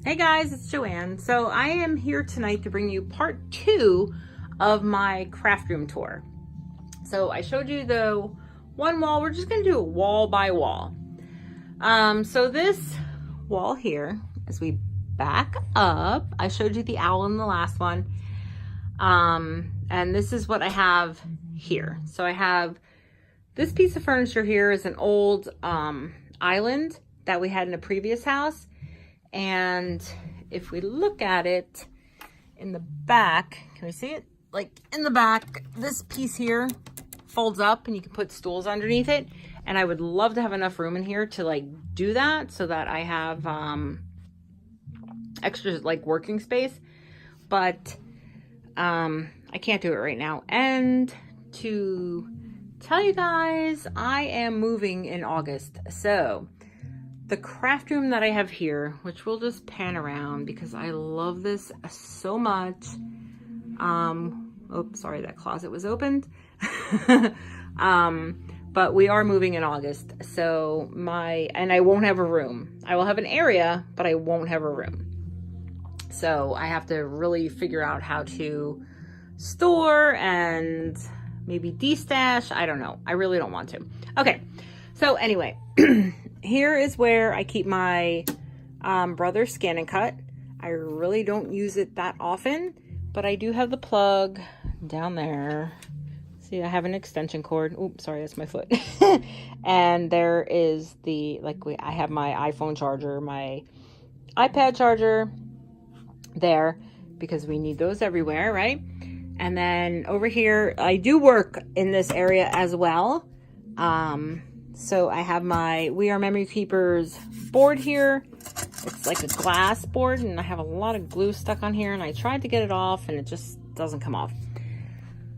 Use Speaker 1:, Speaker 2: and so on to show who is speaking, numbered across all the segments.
Speaker 1: Hey guys, it's Joanne. So I am here tonight to bring you part 2 of my craft room tour. So I showed you the one wall. We're just going to do it wall by wall. So this wall here, as we back up, I showed you the owl in the last one. And this is what I have here. So I have this piece of furniture here is an old island that we had in a previous house. And if we look at it in the back, can we see it? Like in the back, this piece here folds up and you can put stools underneath it. And I would love to have enough room in here to like do that so that I have extra like working space. But I can't do it right now. And to tell you guys, I am moving in August. So the craft room that I have here, which we'll just pan around because I love this so much. Oh, sorry, that closet was opened. But we are moving in August. So and I won't have a room. I will have an area, but I won't have a room. So I have to really figure out how to store and maybe de-stash. I don't know. I really don't want to. Okay. So anyway, here is where I keep my brother's Scan and Cut. I really don't use it that often, but I do have the plug down there. See, I have an extension cord. Oops, sorry, that's my foot. And there is I have my iPhone charger, my iPad charger there because we need those everywhere, right? And then over here, I do work in this area as well. So I have my We Are Memory Keepers board here. It's like a glass board and I have a lot of glue stuck on here and I tried to get it off and it just doesn't come off.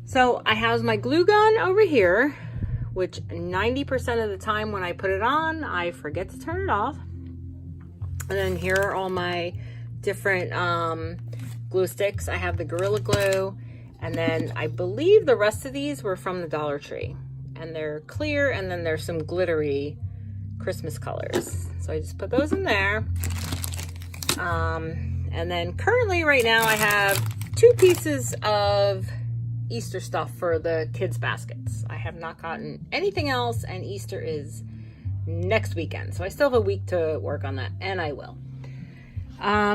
Speaker 1: So I have my glue gun over here, which 90% of the time when I put it on, I forget to turn it off. And then here are all my different glue sticks. I have the Gorilla Glue, and then I believe the rest of these were from the Dollar Tree. And they're clear, and then there's some glittery Christmas colors. So I just put those in there. And then currently right now I have 2 pieces of Easter stuff for the kids' baskets. I have not gotten anything else, and Easter is next weekend. So I still have a week to work on that, and I will.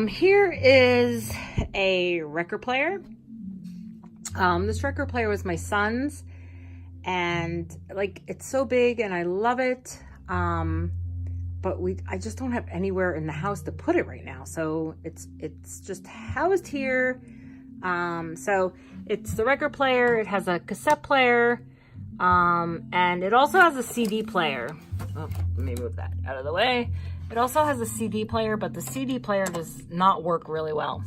Speaker 1: Here is a record player. This record player was my son's, and like it's so big and I love it. But I just don't have anywhere in the house to put it right now. So it's just housed here. So it's the record player. It has a cassette player. And it also has a CD player. Oh, let me move that out of the way. It also has a CD player, but the CD player does not work really well.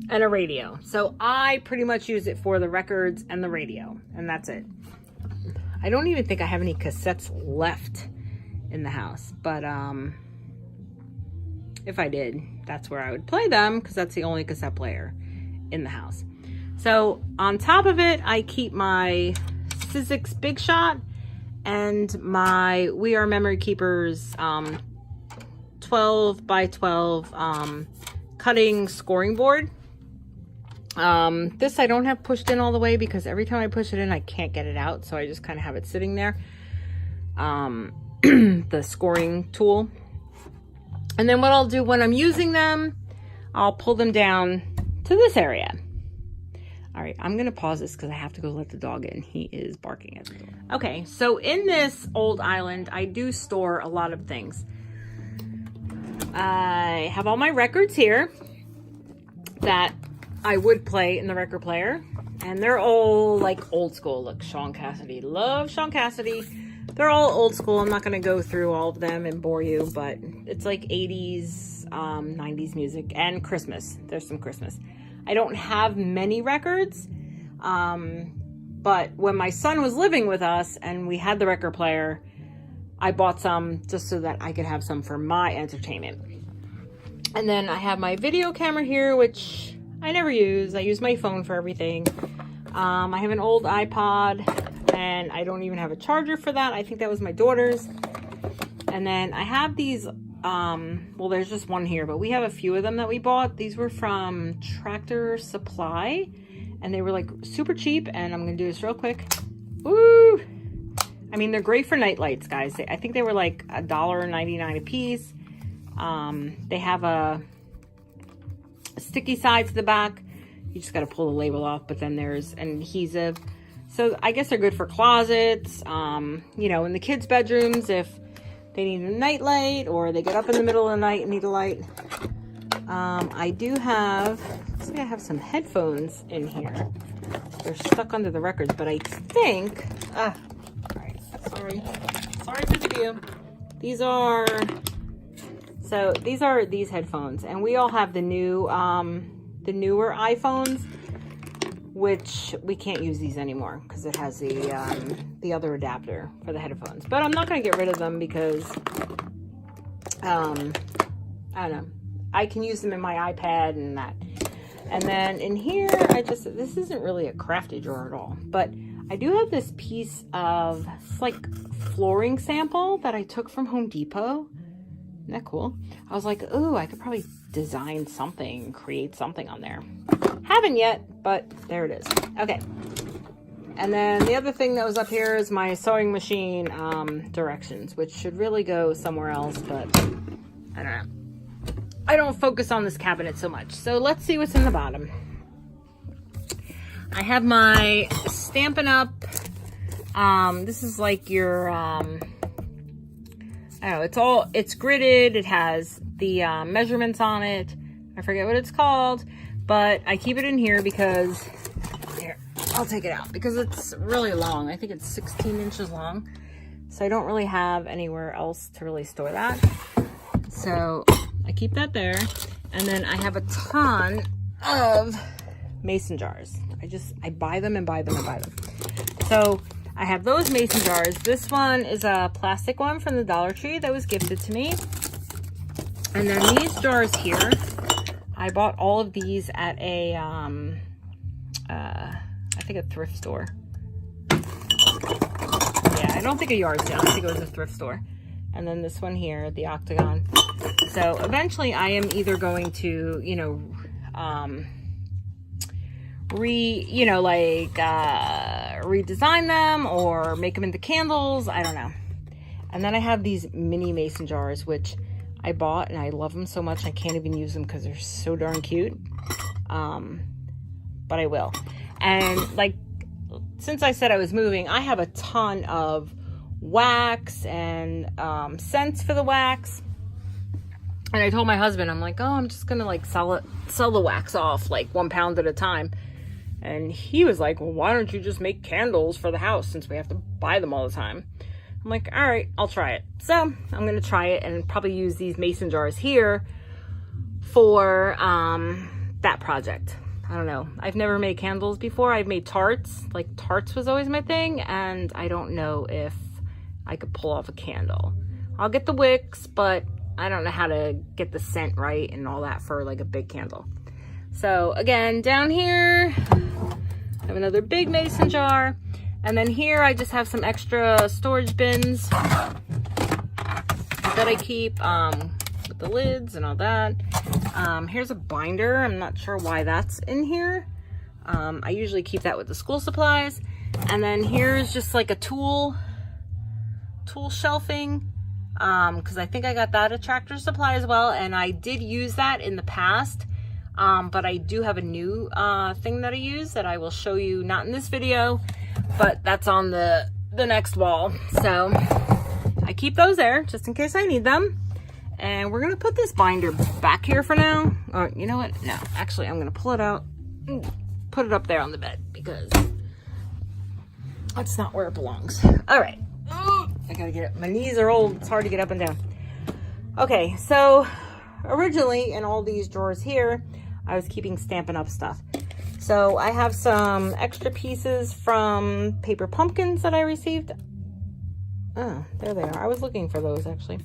Speaker 1: And a radio. So I pretty much use it for the records and the radio, and that's it. I don't even think I have any cassettes left in the house, but if I did, that's where I would play them because that's the only cassette player in the house. So on top of it, I keep my Sizzix Big Shot and my We Are Memory Keepers 12 by 12 cutting scoring board. This I don't have pushed in all the way because every time I push it in, I can't get it out. So I just kind of have it sitting there. The scoring tool. And then what I'll do when I'm using them, I'll pull them down to this area. All right, I'm going to pause this because I have to go let the dog in. He is barking at the door. Okay, so in this old island, I do store a lot of things. I have all my records here that I would play in the record player, and they're all like old school. Look, Sean Cassidy. Love Sean Cassidy. They're all old school. I'm not going to go through all of them and bore you, but it's like 80s, 90s music and Christmas. There's some Christmas. I don't have many records, but when my son was living with us and we had the record player, I bought some just so that I could have some for my entertainment. And then I have my video camera here, which I never use. I use my phone for everything. I have an old iPod, and I don't even have a charger for that. I think that was my daughter's. And then I have these well, there's just one here, but we have a few of them that we bought. These were from Tractor Supply, and they were like super cheap, and I'm gonna do this real quick. Ooh! I mean, they're great for night lights, guys. I think they were like $1.99 a piece. They have a sticky side to the back. You just got to pull the label off, but then there's an adhesive. So I guess they're good for closets, you know, in the kids' bedrooms if they need a night light or they get up in the middle of the night and need a light. I do have, looks like I have some headphones in here. They're stuck under the records, but I think, all right, sorry for the view. These are these headphones, and we all have the new, the newer iPhones, which we can't use these anymore because it has the other adapter for the headphones. But I'm not going to get rid of them because, I don't know, I can use them in my iPad and that. And then in here, this isn't really a crafty drawer at all, but I do have this piece of, it's like flooring sample that I took from Home Depot. Isn't that cool? I was like, ooh, I could probably design something, create something on there. Haven't yet, but there it is. Okay. And then the other thing that was up here is my sewing machine directions, which should really go somewhere else, but I don't know. I don't focus on this cabinet so much. So let's see what's in the bottom. I have my Stampin' Up. This is like your, I don't know, it's gridded. It has the measurements on it. I forget what it's called, but I keep it in here because, here, I'll take it out because it's really long. I think it's 16 inches long. So I don't really have anywhere else to really store that. So I keep that there. And then I have a ton of mason jars. I buy them and buy them and buy them. So I have those mason jars. This one is a plastic one from the Dollar Tree that was gifted to me. And then these jars here, I bought all of these at a, I think a thrift store. Yeah, I don't think a yard sale. I think it was a thrift store. And then this one here, the octagon. So eventually I am either going to, you know, redesign them or make them into candles. I don't know. And then I have these mini mason jars, which I bought and I love them so much. I can't even use them because they're so darn cute. But I will. And like, since I said I was moving, I have a ton of wax and scents for the wax. And I told my husband, I'm like, oh, I'm just gonna like sell the wax off like 1 pound at a time. And he was like, well, why don't you just make candles for the house since we have to buy them all the time? I'm like, all right, I'll try it. So I'm going to try it and probably use these mason jars here for that project. I don't know. I've never made candles before. I've made tarts. Like tarts was always my thing. And I don't know if I could pull off a candle. I'll get the wicks, but I don't know how to get the scent right and all that for like a big candle. So again, down here, I have another big mason jar. And then here I just have some extra storage bins that I keep with the lids and all that. Here's a binder. I'm not sure why that's in here. I usually keep that with the school supplies. And then here's just like a tool shelving. Because I think I got that at Tractor Supply as well. And I did use that in the past. But I do have a new thing that I use that I will show you, not in this video, but that's on the next wall. So I keep those there just in case I need them. And we're going to put this binder back here for now. Or you know what? No, actually I'm going to pull it out, put it up there on the bed because that's not where it belongs. All right. I got to get it. My knees are old. It's hard to get up and down. Okay. So originally in all these drawers here, I was keeping Stampin' Up stuff. So I have some extra pieces from paper pumpkins that I received. Oh, there they are. I was looking for those actually.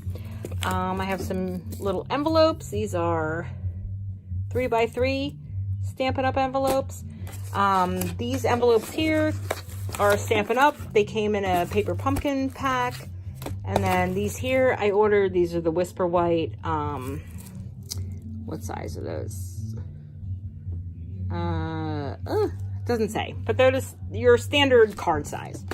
Speaker 1: I have some little envelopes. These are 3x3 Stampin' Up envelopes. These envelopes here are Stampin' Up. They came in a paper pumpkin pack. And then these here, I ordered, these are the Whisper White, what size are those? It doesn't say, but they're just your standard card size.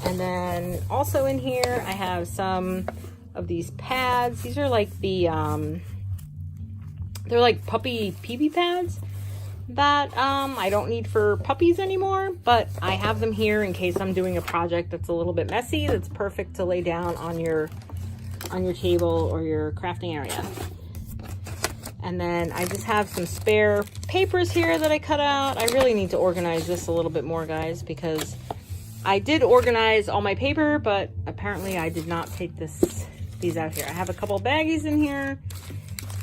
Speaker 1: And then also in here, I have some of these pads. These are like the, they're like puppy pee-pee pads that I don't need for puppies anymore, but I have them here in case I'm doing a project that's a little bit messy. That's perfect to lay down on your table or your crafting area. And then I just have some spare papers here that I cut out. I really need to organize this a little bit more, guys, because I did organize all my paper, but apparently I did not take these out here. I have a couple baggies in here,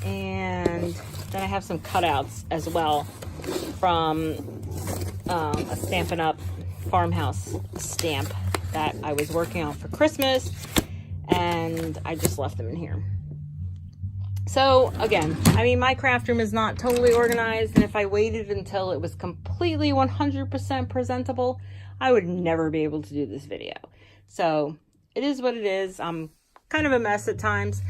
Speaker 1: and then I have some cutouts as well from a Stampin' Up farmhouse stamp that I was working on for Christmas, and I just left them in here. So again, I mean, my craft room is not totally organized, and if I waited until it was completely 100% presentable, I would never be able to do this video. So it is what it is. I'm kind of a mess at times.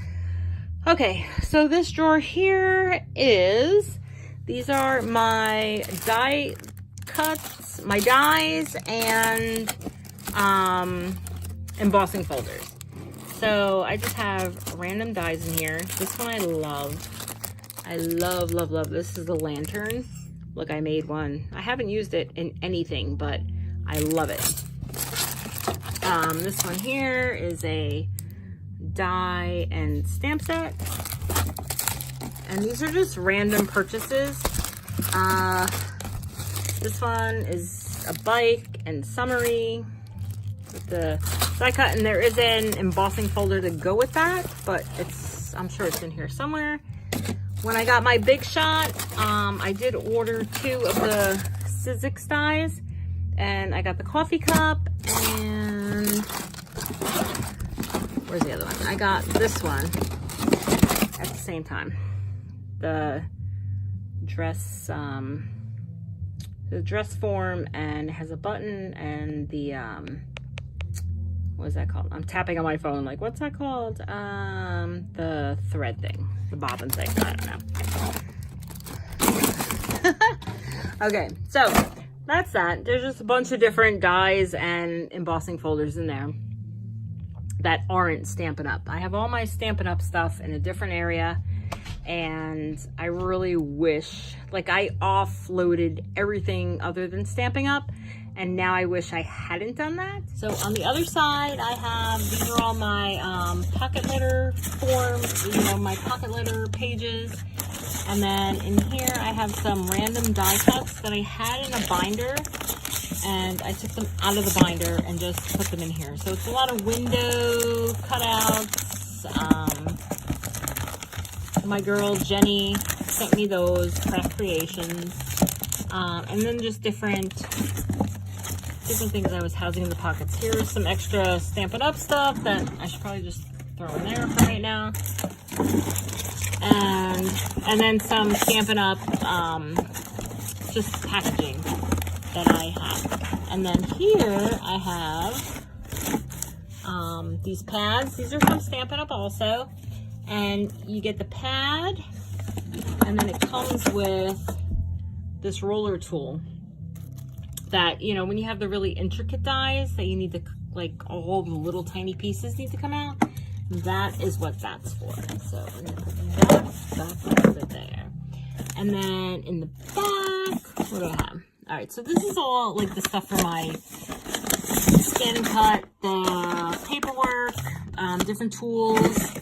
Speaker 1: Okay, so this drawer here is, these are my die cuts, my dies, and embossing folders. So I just have random dies in here. This one I love. I love, love, love. This is the lantern. Look, I made one. I haven't used it in anything, but I love it. This one here is a die and stamp set. And these are just random purchases. This one is a bike and summary with the die cut, and there is an embossing folder to go with that, but I'm sure it's in here somewhere. When I got my big shot, I did order 2 of the Sizzix dies, and I got the coffee cup, and where's the other one? I got this one at the same time. The dress form, and it has a button, and the what is that called? I'm tapping on my phone like, what's that called? The thread thing, the bobbin thing, I don't know. Okay, so that's that. There's just a bunch of different dies and embossing folders in there that aren't Stampin' Up. I have all my Stampin' Up stuff in a different area, and I really wish, like, I offloaded everything other than Stampin' Up, and now I wish I hadn't done that. So on the other side, I have, these are all my pocket letter forms, you know, my pocket letter pages. And then in here, I have some random die cuts that I had in a binder, and I took them out of the binder and just put them in here. So it's a lot of window cutouts. My girl Jenny sent me those craft creations, and then just different things I was housing in the pockets. Here's some extra Stampin' Up stuff that I should probably just throw in there for right now, and then some Stampin' Up just packaging that I have. And then here I have these pads. These are from Stampin' Up also. And you get the pad, and then it comes with this roller tool that, you know, when you have the really intricate dies that you need to, like, all the little tiny pieces need to come out, that is what that's for. So that's over there. And then in the back, what do I have? All right, so this is all like the stuff for my scan and cut, the paperwork, different tools.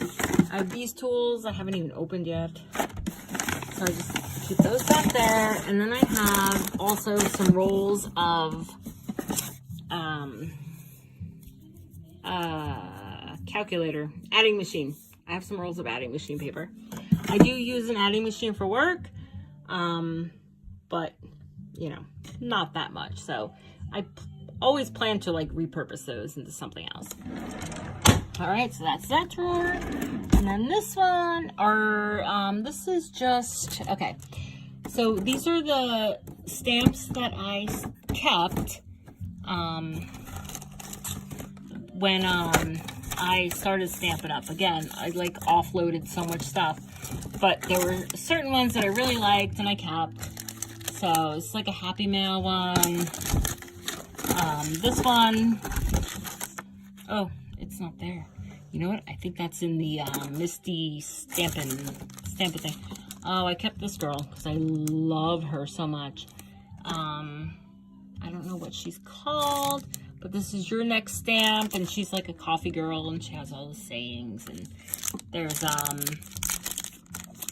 Speaker 1: I have these tools I haven't even opened yet, so I just keep those back there. And then I have also some rolls of calculator, adding machine. I have some rolls of adding machine paper. I do use an adding machine for work, but, you know, not that much. So I always plan to, like, repurpose those into something else. All right, so that's that drawer. And then this one, this is just, okay. So these are the stamps that I kept. when I started Stampin' Up. Again, I like offloaded so much stuff, but there were certain ones that I really liked and I kept. So it's like a Happy Mail one. This one, oh, it's not there. You know what? I think that's in the Misty Stampin' thing. Oh, I kept this girl because I love her so much. I don't know what she's called, but this is your next stamp, and she's like a coffee girl, and she has all the sayings. And there's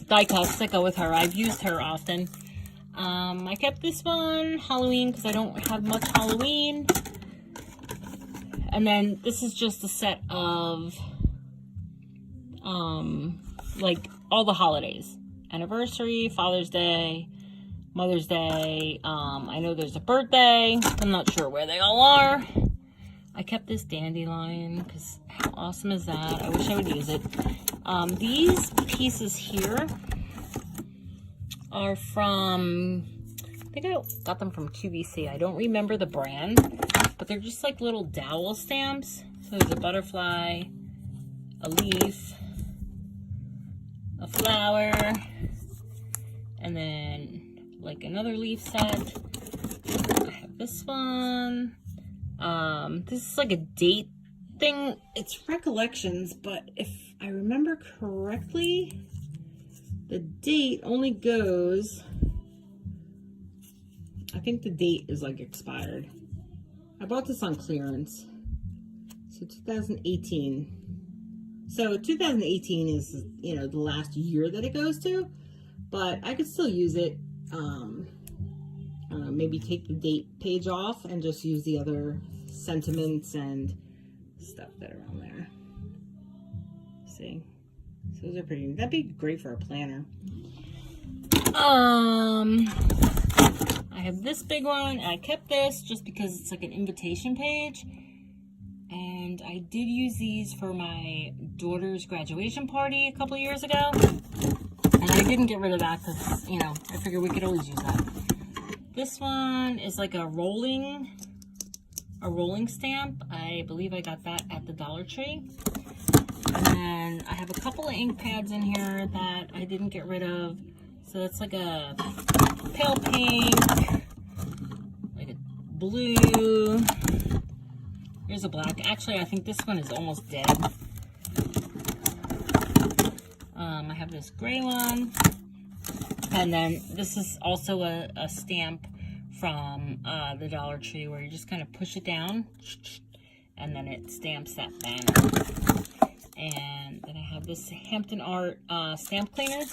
Speaker 1: die cuts that go with her. I've used her often. I kept this one, Halloween, because I don't have much Halloween. And then this is just a set of like all the holidays. Anniversary, Father's Day, Mother's Day. I know there's a birthday. I'm not sure where they all are. I kept this dandelion because how awesome is that? I wish I would use it. These pieces here are from, I think I got them from QVC. I don't remember the brand, but they're just like little dowel stamps. So there's a butterfly, a leaf, a flower, and then like another leaf set. I have this one. This is like a date thing. It's recollections, but if I remember correctly, the date only goes, I think the date is like expired. I bought this on clearance. So 2018. So 2018 is, you know, the last year that it goes to, but I could still use it. Maybe take the date page off and just use the other sentiments and stuff that are on there. See, so those are pretty. That'd be great for a planner. I have this big one. I kept this just because it's like an invitation page. And I did use these for my daughter's graduation party a couple years ago. And I didn't get rid of that because, you know, I figured we could always use that. This one is like a rolling stamp. I believe I got that at the Dollar Tree. And then I have a couple of ink pads in here that I didn't get rid of. So it's like a pale pink, like a blue. Here's a black. Actually, I think this one is almost dead. I have this gray one. And then this is also a stamp from the Dollar Tree where you just kind of push it down and then it stamps that banner. And then I have this Hampton Art stamp cleaner.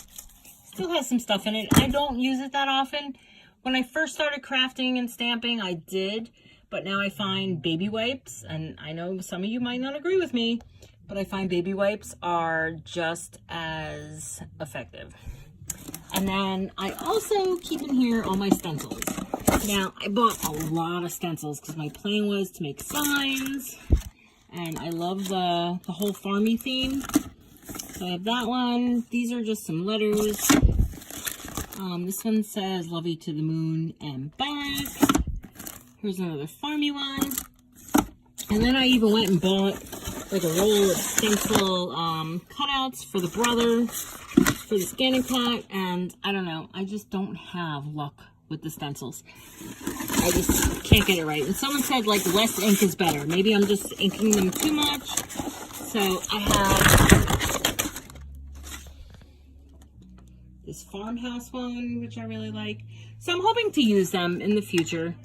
Speaker 1: Still has some stuff in it. I don't use it that often. When I first started crafting and stamping, I did. But now I find baby wipes, and I know some of you might not agree with me, but I find baby wipes are just as effective. And then I also keep in here all my stencils. Now, I bought a lot of stencils because my plan was to make signs, and I love the whole farmy theme. So I have that one. These are just some letters. This one says, "Love you to the moon and back." Here's another farmy one. And then I even went and bought like a roll of stencil cutouts for the brother, for the scanning pack. And I don't know, I just don't have luck with the stencils. I just can't get it right. And someone said like less ink is better. Maybe I'm just inking them too much. So I have this farmhouse one, which I really like. So I'm hoping to use them in the future.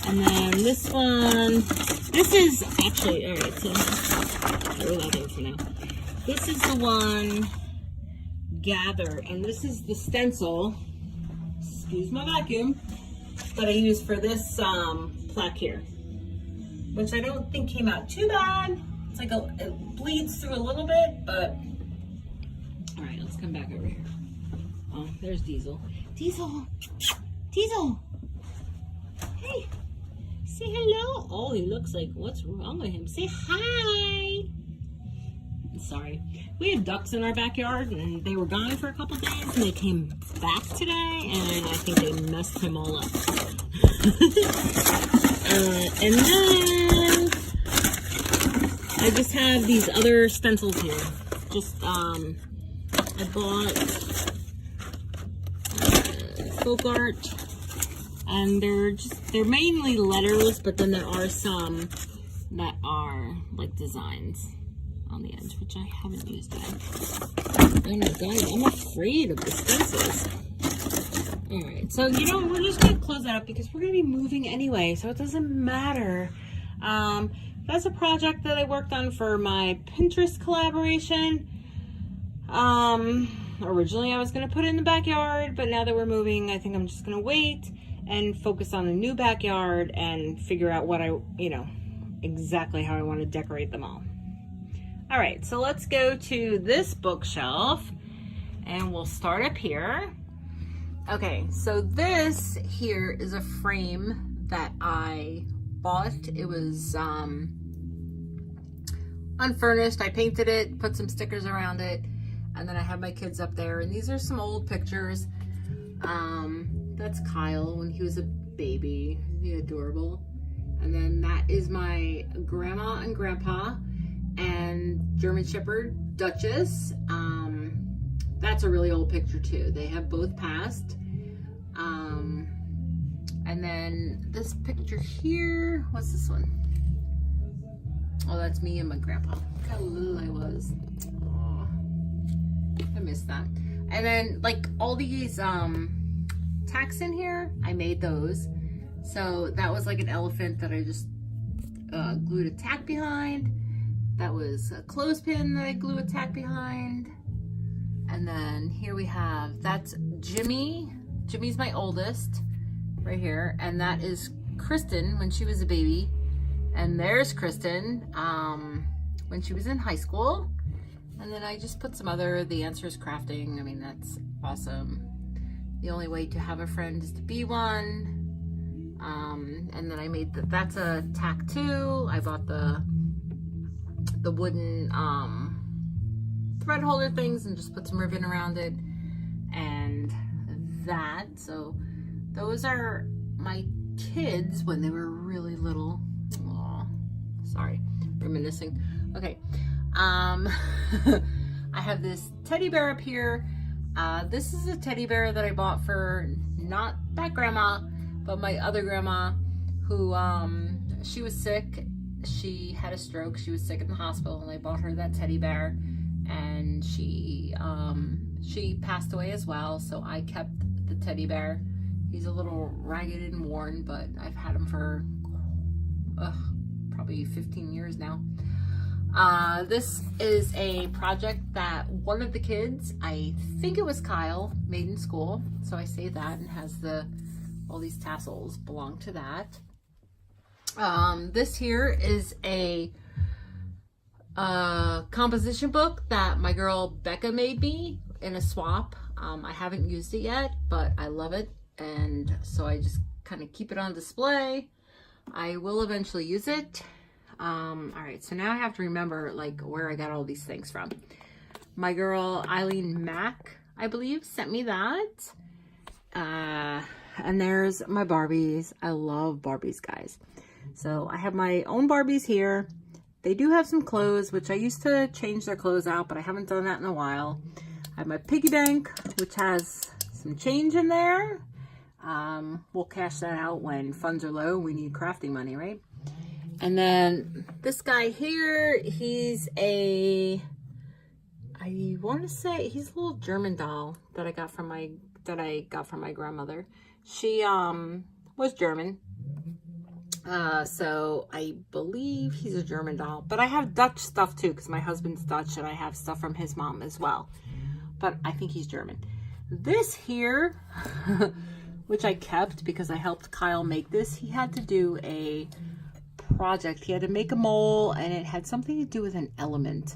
Speaker 1: And then this one, this is actually, all right, so throw that in for now. This is the one, Gather, and this is the stencil, excuse my vacuum, that I use for this plaque here, which I don't think came out too bad. It's like it bleeds through a little bit, but, all right, let's come back over here. Oh, there's Diesel. Diesel! Diesel! Hey! Say hello. Oh, he looks like, what's wrong with him? Say hi. Sorry. We have ducks in our backyard, and they were gone for a couple days, and they came back today, and I think they messed him all up. And then I just have these other stencils here. Just, I bought folk art, and they're mainly letters, but then there are some that are like designs on the ends, which I haven't used yet. Oh my god, I'm afraid of the stencils. Alright, so you know, we're just gonna close that up because we're gonna be moving anyway, so it doesn't matter. That's a project that I worked on for my Pinterest collaboration. Originally I was gonna put it in the backyard, but now that we're moving, I think I'm just gonna wait and focus on the new backyard and figure out what exactly how I want to decorate them all. All right, so let's go to this bookshelf and we'll start up here. Okay, so this here is a frame that I bought. It was unfurnished. I painted it, put some stickers around it, and then I have my kids up there. And these are some old pictures. That's Kyle when he was a baby. Isn't he adorable? And then that is my grandma and grandpa and German Shepherd Duchess. That's a really old picture too. They have both passed. And then this picture here, what's this one? Oh, that's me and my grandpa. Look how little I was. Oh, I missed that. And then like all these tacks in here, I made those. So that was like an elephant that I just glued a tack behind. That was a clothespin that I glue a tack behind. And then here we have, that's Jimmy. Jimmy's my oldest right here. And that is Kristen when she was a baby. And there's Kristen when she was in high school. And then I just put some other, The Answer is Crafting. I mean, that's awesome. The only way to have a friend is to be one. And then I made that's a tack too. I bought the wooden thread holder things and just put some ribbon around it. And that, so those are my kids when they were really little. Aw, sorry, reminiscing. Okay, I have this teddy bear up here. This is a teddy bear that I bought for not that grandma, but my other grandma, who she was sick. She had a stroke. She was sick in the hospital, and I bought her that teddy bear, and she passed away as well. So I kept the teddy bear. He's a little ragged and worn, but I've had him for probably 15 years now. This is a project that one of the kids, I think it was Kyle, made in school. So I say that, and has all these tassels belong to that. This here is a composition book that my girl Becca made me in a swap. I haven't used it yet, but I love it, and so I just kind of keep it on display. I will eventually use it. All right, so now I have to remember like where I got all these things from. My girl Eileen Mack, I believe, sent me that. And there's my Barbies. I love Barbies, guys. So I have my own Barbies here. They do have some clothes, which I used to change their clothes out, but I haven't done that in a while. I have my piggy bank, which has some change in there. We'll cash that out when funds are low. We need crafting money, right? And then this guy here, he's I want to say he's a little German doll that I got from my grandmother. She was German. So I believe he's a German doll, but I have Dutch stuff too, because my husband's Dutch and I have stuff from his mom as well, but I think he's German. This here, which I kept because I helped Kyle make this, he had to do a project. He had to make a mole, and it had something to do with an element.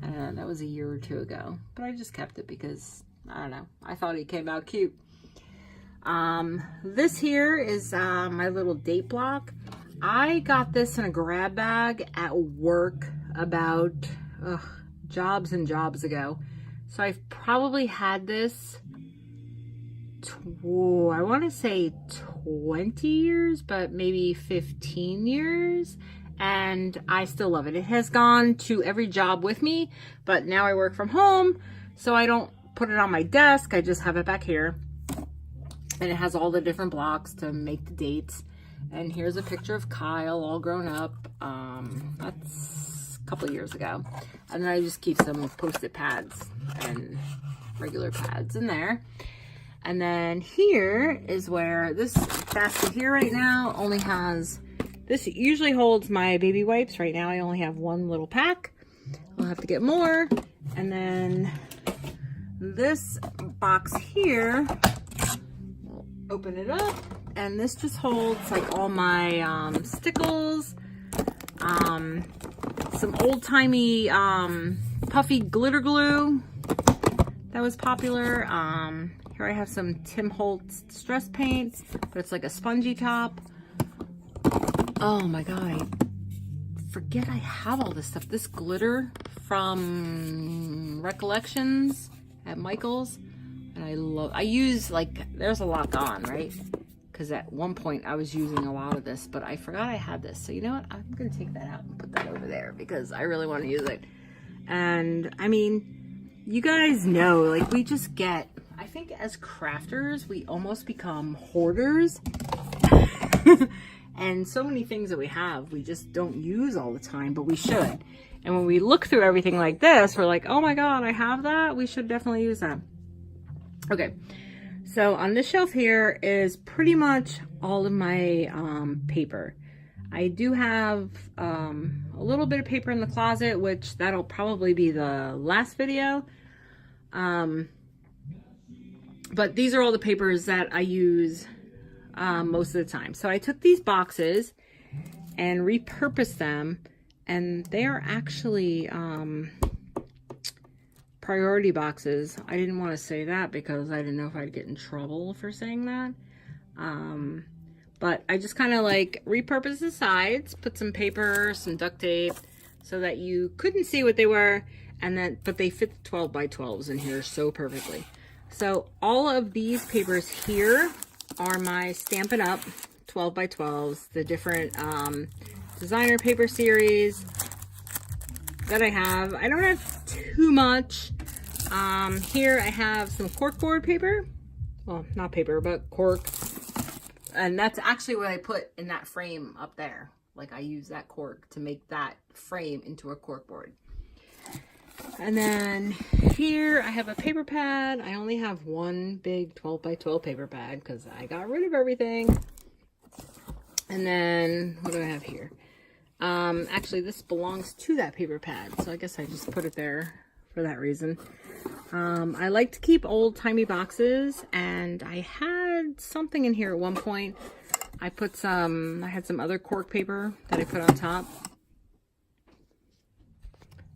Speaker 1: That was a year or two ago, but I just kept it because, I don't know, I thought he came out cute. This here is my little date block. I got this in a grab bag at work about jobs and jobs ago. So I've probably had this I want to say 20 years, but maybe 15 years. And I still love it. It has gone to every job with me, but now I work from home, so I don't put it on my desk. I just have it back here. And it has all the different blocks to make the dates. And here's a picture of Kyle all grown up. That's a couple of years ago. And then I just keep some Post-it pads and regular pads in there. And then here is where this basket here right now only has, this usually holds my baby wipes. Right now I only have one little pack. I'll have to get more. And then this box here, we'll open it up, and this just holds like all my stickles, some old-timey puffy glitter glue that was popular. Here I have some Tim Holtz Distress Paint, but it's like a spongy top. Oh my God, I forget I have all this stuff. This glitter from Recollections at Michael's. And I use, like, there's a lot gone, right? Because at one point I was using a lot of this, but I forgot I had this. So you know what? I'm going to take that out and put that over there because I really want to use it. And I mean, you guys know, like, we just get, I think as crafters, we almost become hoarders. And so many things that we have, we just don't use all the time, but we should. And when we look through everything like this, we're like, oh my God, I have that. We should definitely use that. Okay. So on this shelf here is pretty much all of my paper. I do have a little bit of paper in the closet, which that'll probably be the last video. But these are all the papers that I use most of the time. So I took these boxes and repurposed them, and they are actually priority boxes. I didn't want to say that because I didn't know if I'd get in trouble for saying that. But I just kind of like repurposed the sides, put some paper, some duct tape, so that you couldn't see what they were, and then but they fit the 12 by 12s in here so perfectly. So all of these papers here are my Stampin' Up 12 by 12s, the different designer paper series that I have. I don't have too much. Here I have some corkboard paper. Well, not paper, but cork. And that's actually what I put in that frame up there. Like, I use that cork to make that frame into a corkboard. And then here I have a paper pad. I only have one big 12 by 12 paper pad because I got rid of everything. And then what do I have here? Actually, this belongs to that paper pad, so I guess I just put it there for that reason. I like to keep old-timey boxes, and I had something in here at one point. I had some other cork paper that I put on top.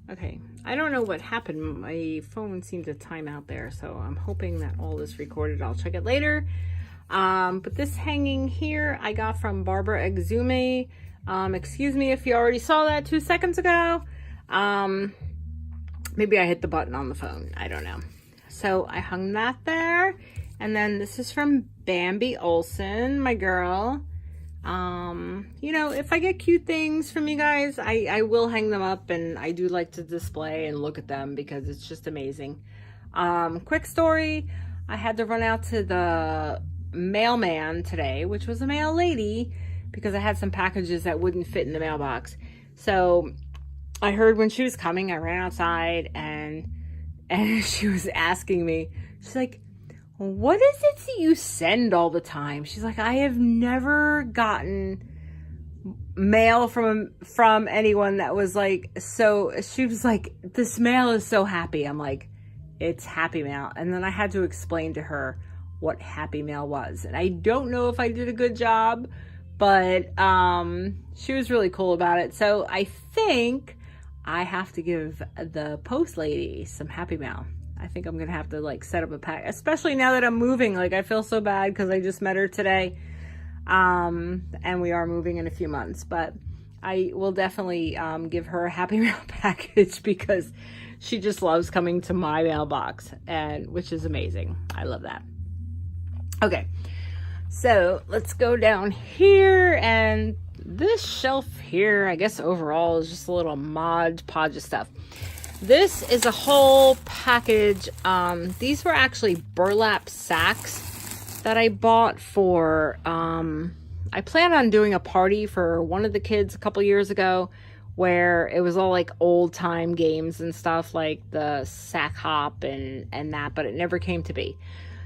Speaker 1: Okay, I don't know what happened. My phone seemed to time out there, so I'm hoping that all this recorded. I'll check it later. But this hanging here I got from Barbara Exume. Excuse me if you already saw that 2 seconds ago. Maybe I hit the button on the phone. I don't know. So I hung that there. And then this is from Bambi Olson, my girl. You know, if I get cute things from you guys, I will hang them up, and I do like to display and look at them because it's just amazing. Quick story. I had to run out to the mailman today, which was a mail lady, because I had some packages that wouldn't fit in the mailbox. So I heard when she was coming, I ran outside, and she was asking me, she's like, what is it that you send all the time? She's like, I have never gotten mail from anyone that was like, so she was like, this mail is so happy. I'm like, it's Happy Mail. And then I had to explain to her what Happy Mail was. And I don't know if I did a good job, but she was really cool about it. So I think I have to give the post lady some Happy Mail. I think I'm gonna have to like set up a pack, especially now that I'm moving. Like, I feel so bad because I just met her today, and we are moving in a few months. But I will definitely give her a Happy Mail package because she just loves coming to my mailbox, and which is amazing. I love that. Okay, so let's go down here, and this shelf here, I guess overall is just a little mod podge of stuff. This is a whole package. These were actually burlap sacks that I bought for, I planned on doing a party for one of the kids a couple years ago where it was all like old time games and stuff like the sack hop and that, but it never came to be.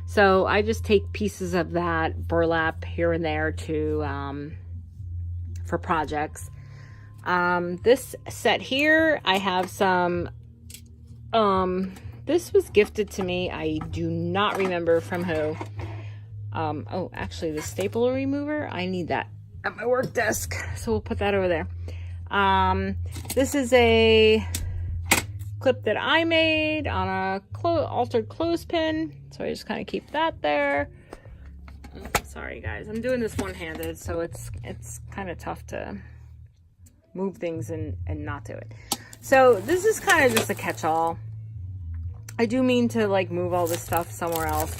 Speaker 1: So I just take pieces of that burlap here and there to, for projects. This set here, I have some, this was gifted to me. I do not remember from who. Oh, actually the stapler remover, I need that at my work desk. So we'll put that over there. This is a clip that I made on a altered clothespin. So I just kind of keep that there. Sorry guys, I'm doing this one-handed, so it's kind of tough to move things and not do it. So this is kind of just a catch-all. I do mean to like move all this stuff somewhere else.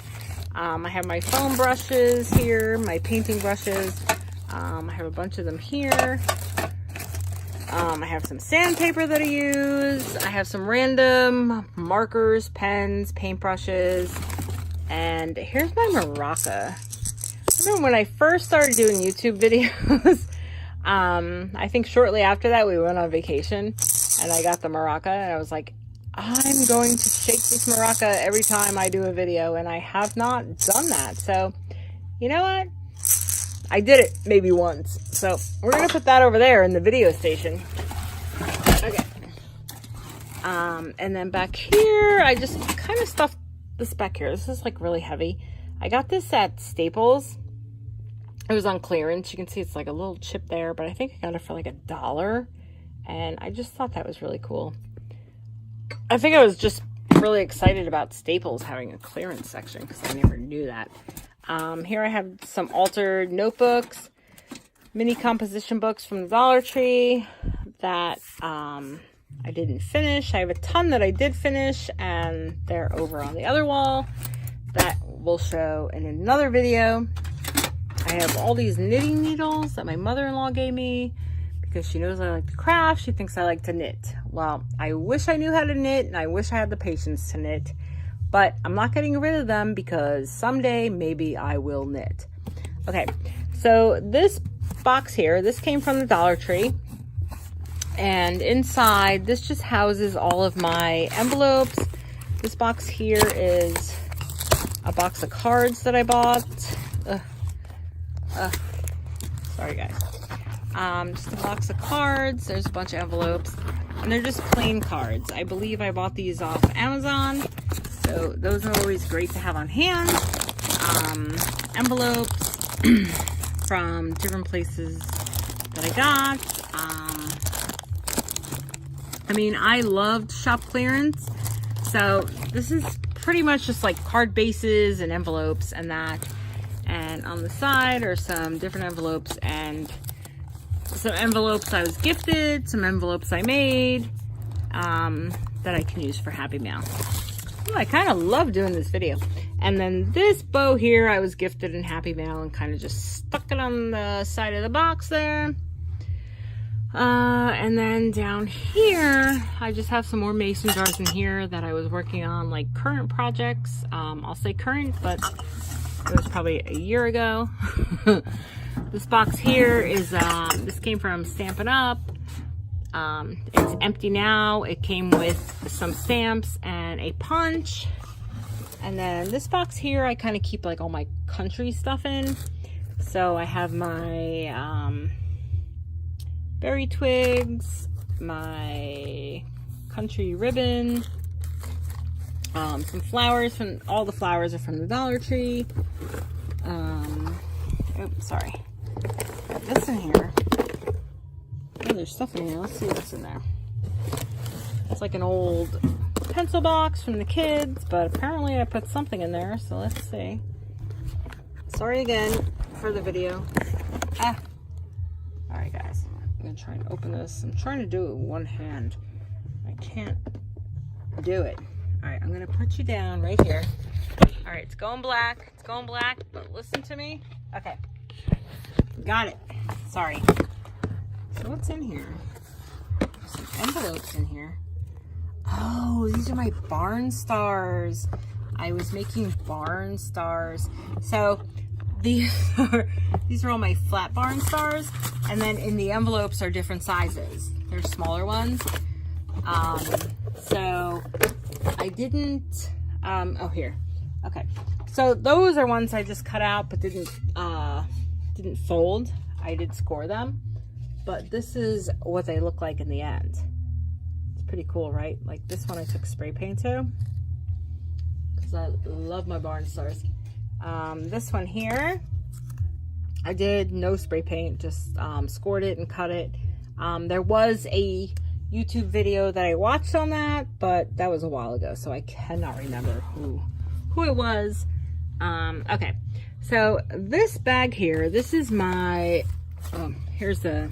Speaker 1: I have my foam brushes here, my painting brushes. I have a bunch of them here. I have some sandpaper that I use. I have some random markers, pens, paintbrushes. And here's my maraca. I remember when I first started doing YouTube videos, I think shortly after that we went on vacation and I got the maraca and I was like, I'm going to shake this maraca every time I do a video, and I have not done that. So, you know what? I did it maybe once. So, we're going to put that over there in the video station. Okay. And then back here, I just kind of stuffed this back here. This is like really heavy. I got this at Staples. It was on clearance. You can see it's like a little chip there, but I think I got it for like $1. And I just thought that was really cool. I think I was just really excited about Staples having a clearance section because I never knew that. Here I have some altered notebooks, mini composition books from the Dollar Tree that I didn't finish. I have a ton that I did finish, and they're over on the other wall. That will show in another video. I have all these knitting needles that my mother-in-law gave me because she knows I like to craft. She thinks I like to knit. Well, I wish I knew how to knit, and I wish I had the patience to knit, but I'm not getting rid of them because someday maybe I will knit. Okay, so this box here, this came from the Dollar Tree, and inside this just houses all of my envelopes. This box here is a box of cards that I bought. Sorry guys. Just a box of cards. There's a bunch of envelopes, and they're just plain cards. I believe I bought these off Amazon, so those are always great to have on hand. Envelopes from different places that I got. I mean, I loved shop clearance, so this is pretty much just like card bases and envelopes and that. And on the side are some different envelopes and some envelopes I was gifted, some envelopes I made that I can use for Happy Mail. Ooh, I kind of love doing this video. And then this bow here I was gifted in Happy Mail and kind of just stuck it on the side of the box there. And then down here, I just have some more mason jars in here that I was working on, like current projects. I'll say current, but it was probably a year ago. This box here is, this came from Stampin' Up. It's empty now. It came with some stamps and a punch. And then this box here, I kind of keep like all my country stuff in. So I have my berry twigs, my country ribbon, some flowers from, all the flowers are from the Dollar Tree. Oops, sorry. Got this in here. Oh, there's stuff in here. Let's see what's in there. It's like an old pencil box from the kids, but apparently I put something in there, so let's see. Sorry again for the video. Alright guys, I'm gonna try and open this. I'm trying to do it with one hand. I can't do it. Alright, I'm gonna put you down right here. All right, it's going black. It's going black, but listen to me. Okay. Got it. Sorry. So what's in here? Some envelopes in here. Oh, these are my barn stars. I was making barn stars. So these are all my flat barn stars. And then in the envelopes are different sizes. There's smaller ones. So I didn't, oh here. Okay. So those are ones I just cut out but didn't fold. I did score them. But this is what they look like in the end. It's pretty cool, right? Like this one I took spray paint to, because I love my barn stars. This one here, I did no spray paint, just scored it and cut it. There was a YouTube video that I watched on that, but that was a while ago, so I cannot remember who it was. Okay, so this bag here, this is my, here's the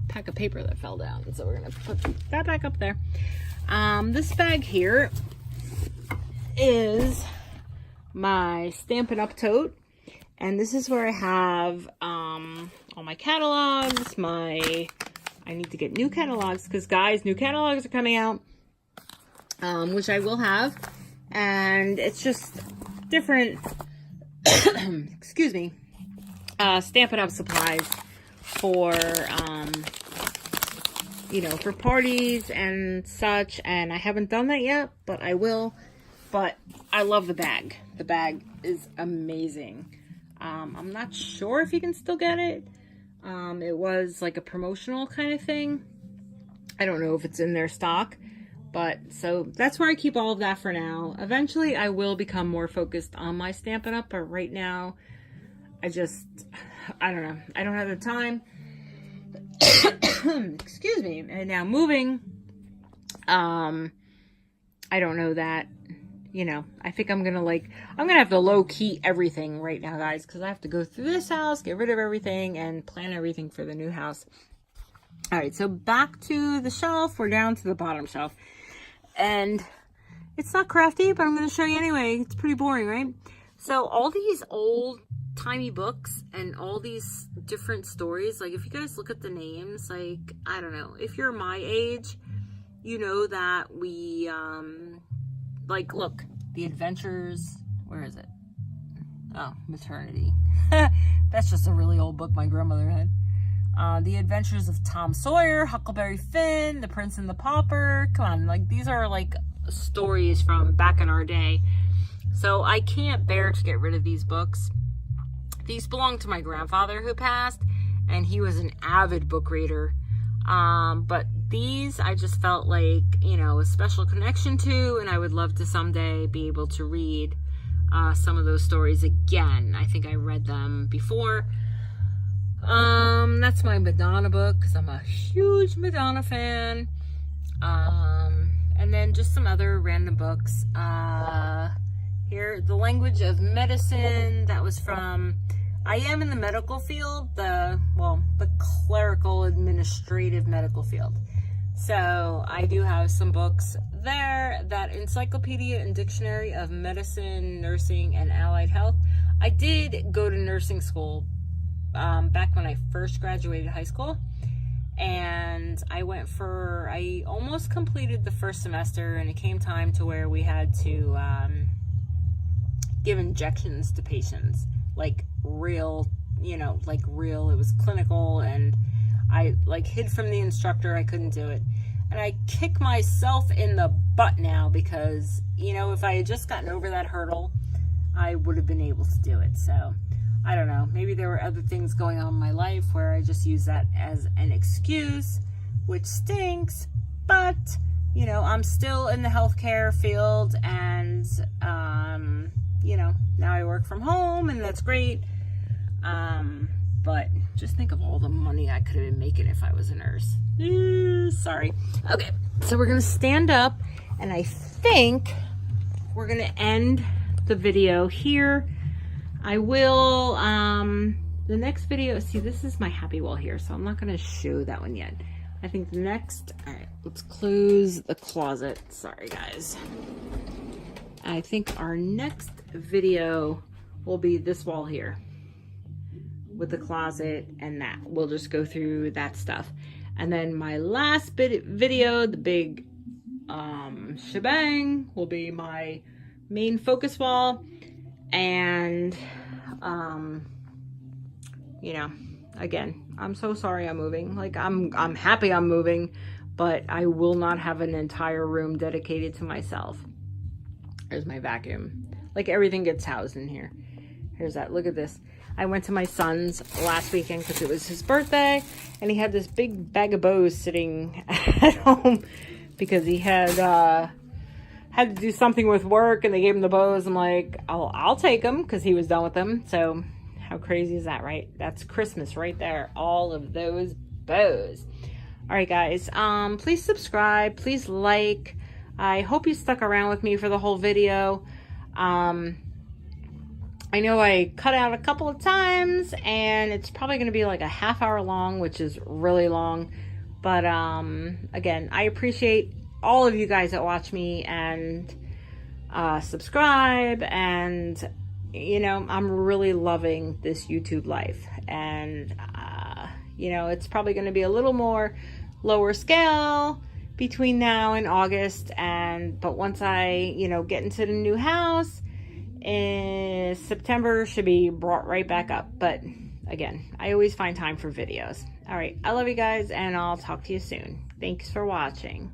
Speaker 1: pack of paper that fell down, so we're gonna put that back up there. This bag here is my Stampin' Up tote, and this is where I have all my catalogs. I need to get new catalogs because, guys, new catalogs are coming out, which I will have, and it's just different excuse me, Stampin' Up supplies for you know, for parties and such. And I haven't done that yet, but I will. But I love the bag. The bag is amazing. I'm not sure if you can still get it. It was like a promotional kind of thing. I don't know if it's in their stock, but so that's where I keep all of that for now. Eventually I will become more focused on my Stampin' Up, but right now I don't know. I don't have the time. Excuse me. And now moving, I don't know that, you know, I think I'm gonna have to low key everything right now, guys, because I have to go through this house, get rid of everything, and plan everything for the new house. All right, so back to the shelf. We're down to the bottom shelf, and it's not crafty, but I'm going to show you anyway. It's pretty boring, right? So all these old timey books and all these different stories, like if you guys look at the names, like, I don't know, if you're my age, you know that we, like, look, The Adventures, where is it? Oh, Maternity. That's just a really old book my grandmother had. The Adventures of Tom Sawyer, Huckleberry Finn, The Prince and the Pauper. Come on, like, these are like stories from back in our day. So I can't bear to get rid of these books. These belong to my grandfather who passed, and he was an avid book reader. But these I just felt like, you know, a special connection to, and I would love to someday be able to read some of those stories again. I think I read them before. That's my Madonna book, because I'm a huge Madonna fan. And then just some other random books. Here, The Language of Medicine, that was from, I am in the medical field, the clerical administrative medical field. So I do have some books there. That Encyclopedia and Dictionary of Medicine, Nursing, and Allied Health. I did go to nursing school back when I first graduated high school, and I almost completed the first semester, and it came time to where we had to give injections to patients, like real, it was clinical, and I hid from the instructor. I couldn't do it, and I kick myself in the butt now because, if I had just gotten over that hurdle, I would have been able to do it. So I don't know, maybe there were other things going on in my life where I just use that as an excuse, which stinks, but I'm still in the healthcare field, and now I work from home, and that's great. But just think of all the money I could have been making if I was a nurse. Sorry. Okay, so we're gonna stand up, and I think we're gonna end the video here. I will, the next video, see, this is my happy wall here, so I'm not gonna show that one yet. I think the next, all right, let's close the closet. Sorry, guys. I think our next video will be this wall here with the closet and that. We'll just go through that stuff. And then my last video, the big shebang, will be my main focus wall. And you know, again, I'm so sorry I'm moving. Like, I'm happy I'm moving, but I will not have an entire room dedicated to myself. There's my vacuum. Like, everything gets housed in here. Here's that. Look at this. I went to my son's last weekend because it was his birthday, and he had this big bag of bows sitting at home because he had to do something with work, and they gave him the bows. I'm like, I'll take them because he was done with them. So how crazy is that, right? That's Christmas right there. All of those bows. All right, guys. Please subscribe. Please like. I hope you stuck around with me for the whole video. I know I cut out a couple of times, and it's probably going to be like a half-hour long, which is really long. But again, I appreciate all of you guys that watch me and subscribe, and you know, I'm really loving this YouTube life. And you know, it's probably going to be a little more lower scale between now and August, but once I, you know, get into the new house in September, should be brought right back up. But again, I always find time for videos. All right, I love you guys, and I'll talk to you soon. Thanks for watching.